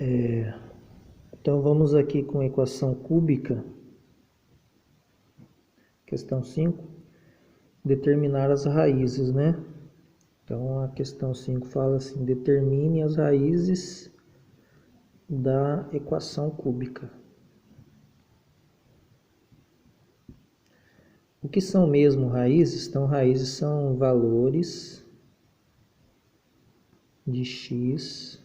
Então vamos aqui com a equação cúbica, questão 5, determinar as raízes, né? Então a questão 5 fala assim, determine as raízes da equação cúbica. O que são mesmo raízes? Então raízes são valores de x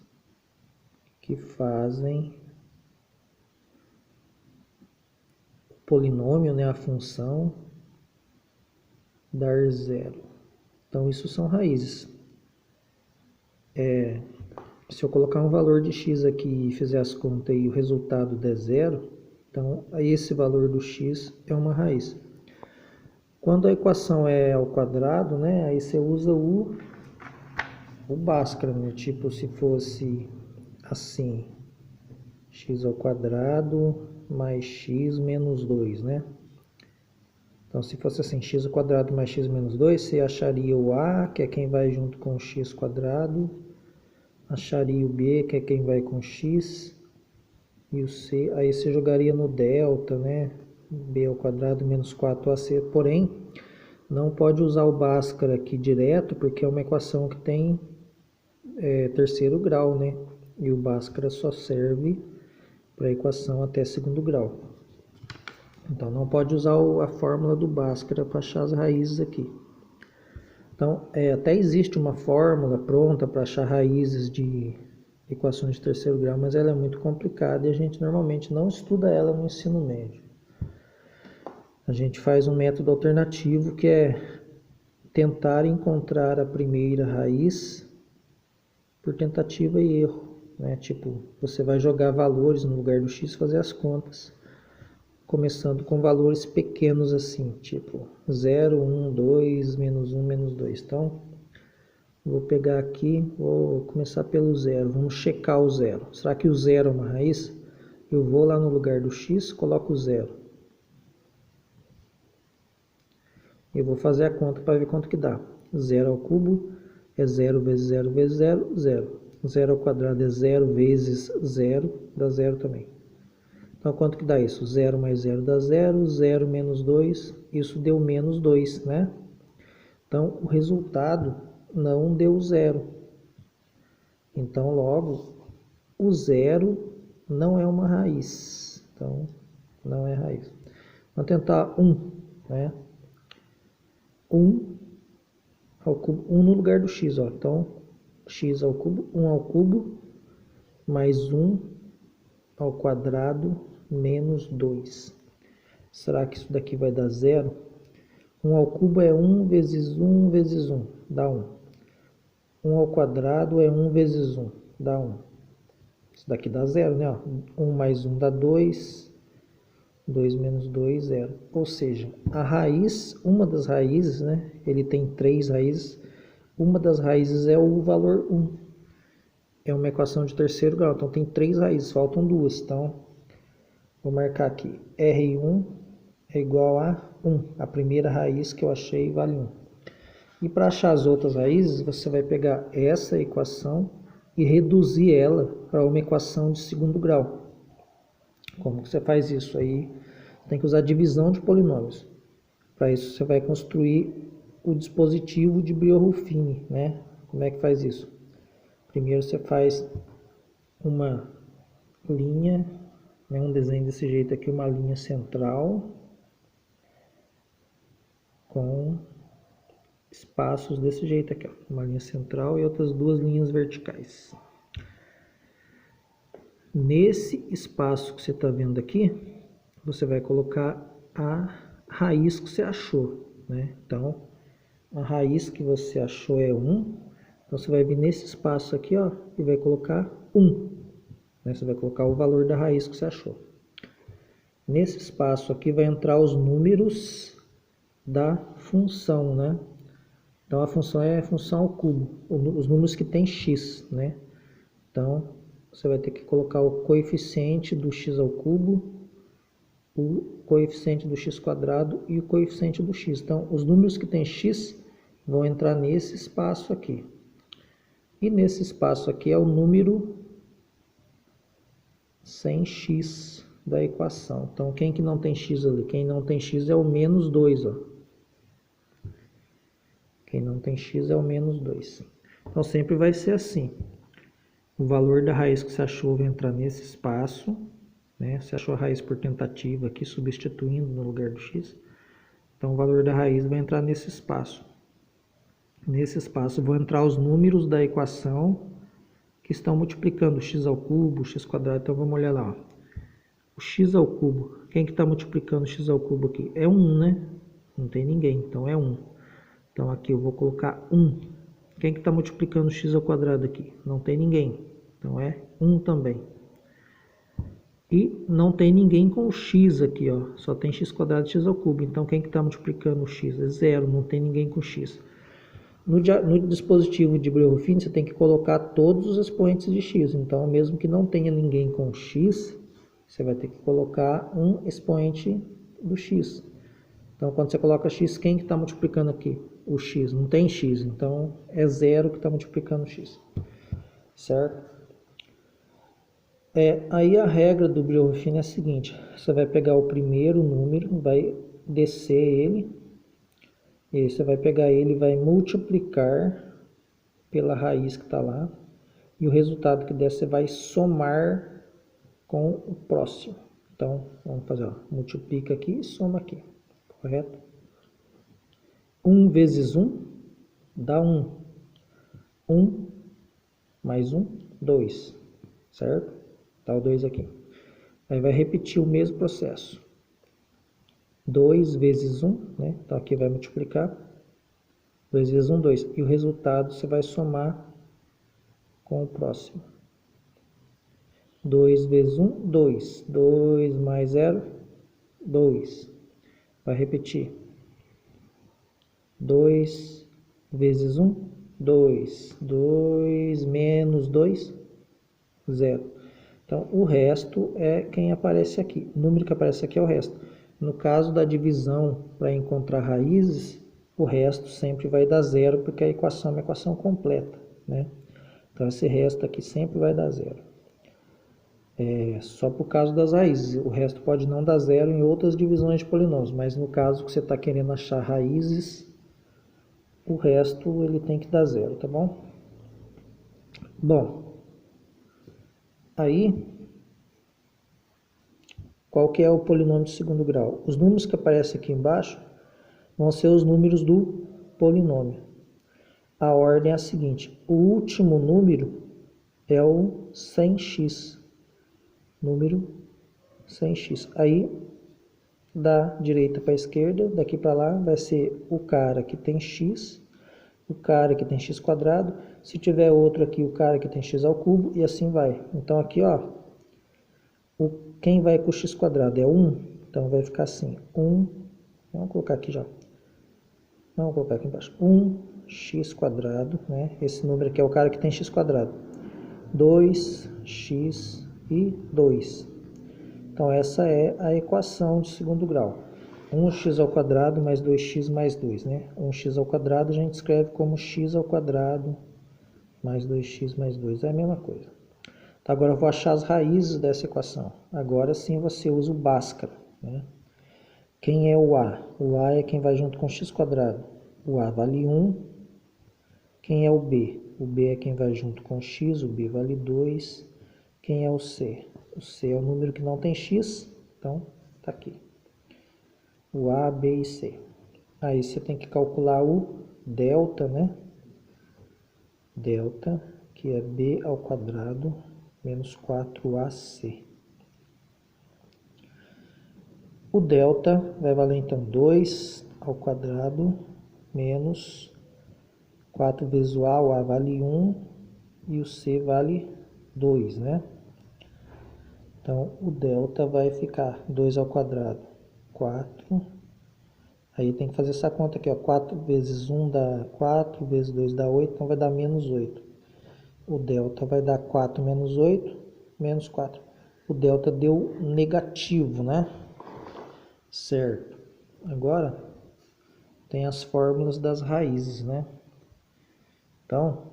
que fazem o polinômio, né, a função, dar zero. Então isso são raízes. Se eu colocar um valor de x aqui e fizer as contas e o resultado der zero, então esse valor do x é uma raiz. Quando a equação é ao quadrado, né, aí você usa o Bhaskara, né? Tipo se fosse assim, x ao quadrado mais x menos 2, né? Então se fosse assim, x ao quadrado mais x menos 2, você acharia o a, que é quem vai junto com o x quadrado, acharia o b, que é quem vai com x, e o c, aí você jogaria no delta, né? b ao quadrado menos 4ac, porém, não pode usar o Bhaskara aqui direto, porque é uma equação que tem terceiro grau, né? E o Bhaskara só serve para a equação até segundo grau. Então, não pode usar a fórmula do Bhaskara para achar as raízes aqui. Então, até existe uma fórmula pronta para achar raízes de equações de terceiro grau, mas ela é muito complicada e a gente normalmente não estuda ela no ensino médio. A gente faz um método alternativo que é tentar encontrar a primeira raiz por tentativa e erro, né? Tipo, você vai jogar valores no lugar do x, fazer as contas, começando com valores pequenos assim, tipo 0, 1, 2, menos 1, menos 2. Então, vou pegar aqui, vou começar pelo 0, vamos checar o 0. Será que o 0 é uma raiz? Eu vou lá no lugar do x, coloco o 0. Eu vou fazer a conta para ver quanto que dá. 0 ao cubo é 0 vezes 0 vezes 0, 0. 0 ao quadrado é 0 vezes 0, dá 0 também. Então, quanto que dá isso? 0 mais 0 dá 0, 0 menos 2, isso deu menos 2, né? Então, o resultado não deu 0. Então, logo, o 0 não é uma raiz. Então, não é raiz. Vamos tentar 1, né? 1 ao cubo, 1 no lugar do x, ó. Então, x ao cubo, 1 ao cubo, mais 1 ao quadrado, menos 2. Será que isso daqui vai dar 0? 1 ao cubo é 1 vezes 1 vezes 1, dá 1. 1 ao quadrado é 1 vezes 1, dá 1. Isso daqui dá 0, né? 1 mais 1 dá 2. 2 menos 2, 0. Ou seja, a raiz, uma das raízes, né? Ele tem 3 raízes. Uma das raízes é o valor 1. É uma equação de terceiro grau. Então, tem 3 raízes, faltam 2. Então, vou marcar aqui. R1 é igual a 1. A primeira raiz que eu achei vale 1. E para achar as outras raízes, você vai pegar essa equação e reduzir ela para uma equação de segundo grau. Como que você faz isso? Aí tem que usar divisão de polinômios. Para isso você vai construir o dispositivo de Brio-Ruffini, né? Como é que faz isso? Primeiro você faz uma linha, né? Um desenho desse jeito aqui, uma linha central com espaços desse jeito aqui, ó. Uma linha central e outras duas linhas verticais. Nesse espaço que você está vendo aqui, você vai colocar a raiz que você achou, né? Então, a raiz que você achou é 1. Então, você vai vir nesse espaço aqui, ó, e vai colocar 1. Né? Você vai colocar o valor da raiz que você achou. Nesse espaço aqui vai entrar os números da função, né? Então, a função é a função ao cubo, os números que tem x, né? Então, você vai ter que colocar o coeficiente do x ao cubo, o coeficiente do x quadrado e o coeficiente do x. Então, os números que tem x vão entrar nesse espaço aqui. E nesse espaço aqui é o número sem x da equação. Então, quem que não tem x ali? Quem não tem x é o menos 2, ó. Quem não tem x é o menos 2. Então, sempre vai ser assim. O valor da raiz que você achou vai entrar nesse espaço, né? Você achou a raiz por tentativa aqui, substituindo no lugar do x. Então, o valor da raiz vai entrar nesse espaço. Nesse espaço vão entrar os números da equação que estão multiplicando o x ao cubo, o x quadrado. Então, vamos olhar lá, ó. O x ao cubo, quem que está multiplicando o x ao cubo aqui? É 1, né? Não tem ninguém, então é 1. Então aqui eu vou colocar 1. Quem que está multiplicando o x ao quadrado aqui? Não tem ninguém, então é 1 também. E não tem ninguém com o x aqui, ó. Só tem x quadrado e x ao cubo. Então quem que está multiplicando o x? É 0, não tem ninguém com x. No dispositivo de Breuer-Fini você tem que colocar todos os expoentes de x. Então mesmo que não tenha ninguém com x, você vai ter que colocar um expoente do x. Então, quando você coloca x, quem que está multiplicando aqui? O x. Não tem x, então é 0 que está multiplicando o x. Certo? Aí a regra do Breuer-Fini é a seguinte. Você vai pegar o primeiro número, vai descer ele. E aí você vai pegar ele e vai multiplicar pela raiz que está lá. E o resultado que der, você vai somar com o próximo. Então, vamos fazer, ó, multiplica aqui e soma aqui, correto? 1 vezes 1 dá 1. 1 mais 1, 2, certo? Dá o 2 aqui. Aí vai repetir o mesmo processo. 2 vezes 1, né? Então aqui vai multiplicar. 2 vezes 1, 2. E o resultado você vai somar com o próximo. 2 vezes 1, 2. 2 mais 0, 2. Vai repetir. 2 vezes 1, 2. 2 menos 2, 0. Então, o resto é quem aparece aqui. O número que aparece aqui é o resto. No caso da divisão, para encontrar raízes, o resto sempre vai dar 0, porque a equação é uma equação completa, né? Então, esse resto aqui sempre vai dar 0. Só por causa das raízes. O resto pode não dar 0 em outras divisões de polinômios, mas no caso que você está querendo achar raízes, o resto ele tem que dar 0, tá bom? Bom, aí, qual que é o polinômio de segundo grau? Os números que aparecem aqui embaixo vão ser os números do polinômio. A ordem é a seguinte: o último número é o 100x. Número 100x. Aí, da direita para a esquerda, daqui para lá, vai ser o cara que tem x, o cara que tem x quadrado. Se tiver outro aqui, o cara que tem x ao cubo, e assim vai. Então, aqui, ó, quem vai com o x quadrado é 1, então vai ficar assim, 1, vamos colocar aqui já. Vamos colocar aqui embaixo, 1x quadrado, né? Esse número aqui é o cara que tem x quadrado. 2x e 2. Então, essa é a equação de segundo grau. 1x ao quadrado mais 2x mais 2, né? 1x ao quadrado a gente escreve como x ao quadrado mais 2x mais 2. É a mesma coisa. Então, agora eu vou achar as raízes dessa equação. Agora sim você usa o Bhaskara, né? Quem é o A? O A é quem vai junto com x quadrado. O A vale 1. Quem é o B? O B é quem vai junto com x. O B vale 2. Quem é o C? O C é o número que não tem x. Então, tá aqui. O A, B e C. Aí você tem que calcular o delta, né? Delta, que é B ao quadrado menos 4AC. O delta vai valer, então, 2 ao quadrado menos 4 vezes o A vale 1 e o C vale 2, né? Então, o delta vai ficar 2 ao quadrado, 4. Aí tem que fazer essa conta aqui, ó. 4 vezes 1 dá 4, vezes 2 dá 8, então vai dar menos 8. O delta vai dar 4 menos 8, menos 4. O delta deu negativo, né? Certo. Agora, tem as fórmulas das raízes, né? Então,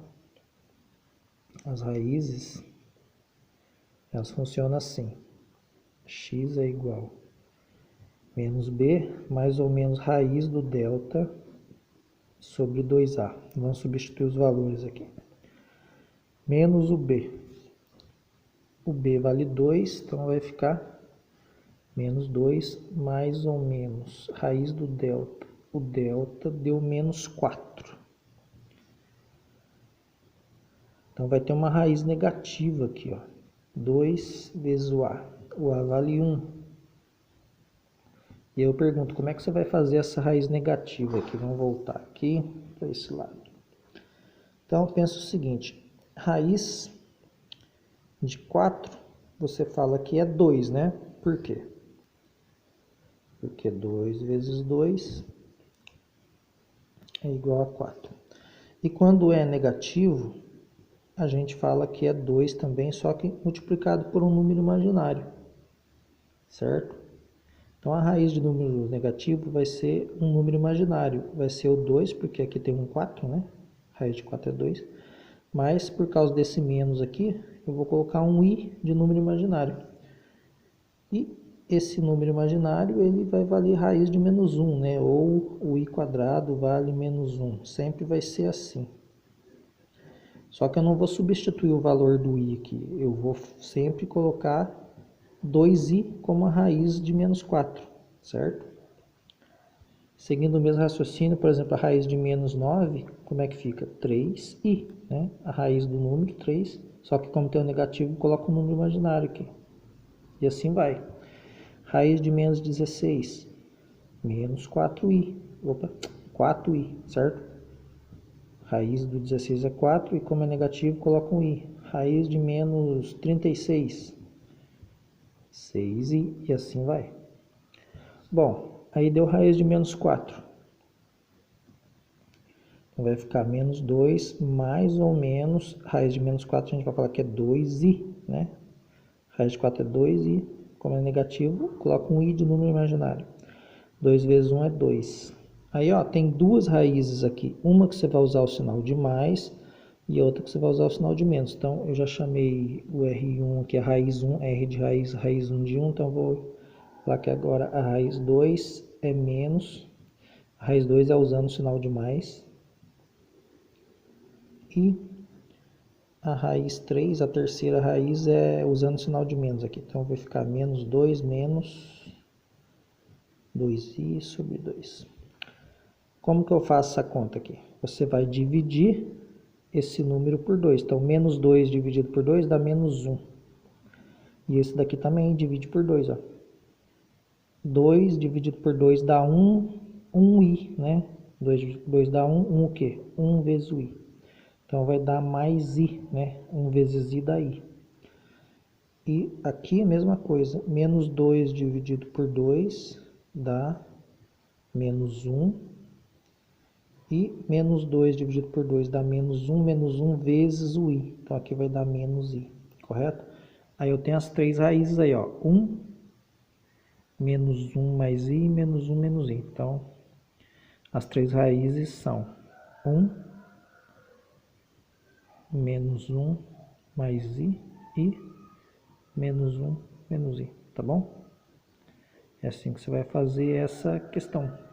as raízes Elas funcionam assim. X é igual a menos b mais ou menos raiz do delta sobre 2a. Vamos substituir os valores aqui. Menos o b. O b vale 2, então vai ficar menos 2 mais ou menos raiz do delta. O delta deu menos 4. Então vai ter uma raiz negativa aqui, ó. 2 vezes o a. O a vale 1. E eu pergunto, como é que você vai fazer essa raiz negativa aqui? Vamos voltar aqui para esse lado. Então, pensa o seguinte. Raiz de 4, você fala que é 2, né? Por quê? Porque 2 vezes 2 é igual a 4. E quando é negativo, a gente fala que é 2 também, só que multiplicado por um número imaginário, certo? Então, a raiz de número negativo vai ser um número imaginário, vai ser o 2, porque aqui tem um 4, né? A raiz de 4 é 2, mas por causa desse menos aqui, eu vou colocar um i de número imaginário. E esse número imaginário, ele vai valer raiz de menos 1, né? Ou o i quadrado vale menos 1, sempre vai ser assim. Só que eu não vou substituir o valor do i aqui, eu vou sempre colocar 2i como a raiz de menos 4, certo? Seguindo o mesmo raciocínio, por exemplo, a raiz de menos 9, como é que fica? 3i, né? A raiz do número 3, só que como tem o negativo, coloca um número imaginário aqui. E assim vai. Raiz de menos 16, menos 4i. Opa, 4i, certo? Raiz do 16 é 4 e como é negativo, coloca um i. Raiz de menos 36, 6i e assim vai. Bom, aí deu raiz de menos 4. Então vai ficar menos 2 mais ou menos, raiz de menos 4 a gente vai falar que é 2i, né? Raiz de 4 é 2i, como é negativo, coloca um i de número imaginário. 2 vezes 1 é 2. Aí, ó, tem duas raízes aqui. Uma que você vai usar o sinal de mais e outra que você vai usar o sinal de menos. Então, eu já chamei o R1 aqui, a raiz 1, R de raiz, raiz 1 de 1. Então, eu vou falar que agora a raiz 2 é menos. A raiz 2 é usando o sinal de mais. E a raiz 3, a terceira raiz, é usando o sinal de menos aqui. Então, vai ficar menos 2 menos 2i sobre 2. Como que eu faço essa conta aqui? Você vai dividir esse número por 2. Então, menos 2 dividido por 2 dá menos 1. E esse daqui também divide por 2. Ó. 2 dividido por 2 dá 1, 1i, né? 2 dividido por 2 dá 1, 1 o quê? 1 vezes o i. Então, vai dar mais i, né? 1 vezes i dá i. E aqui a mesma coisa. Menos 2 dividido por 2 dá menos 1. E menos 2 dividido por 2 dá menos 1 vezes o i. Então, aqui vai dar menos i, correto? Aí eu tenho as três raízes aí, ó. 1, menos 1 mais i, menos 1 menos i. Então, as três raízes são 1, menos 1 mais i e menos 1 menos i, tá bom? É assim que você vai fazer essa questão.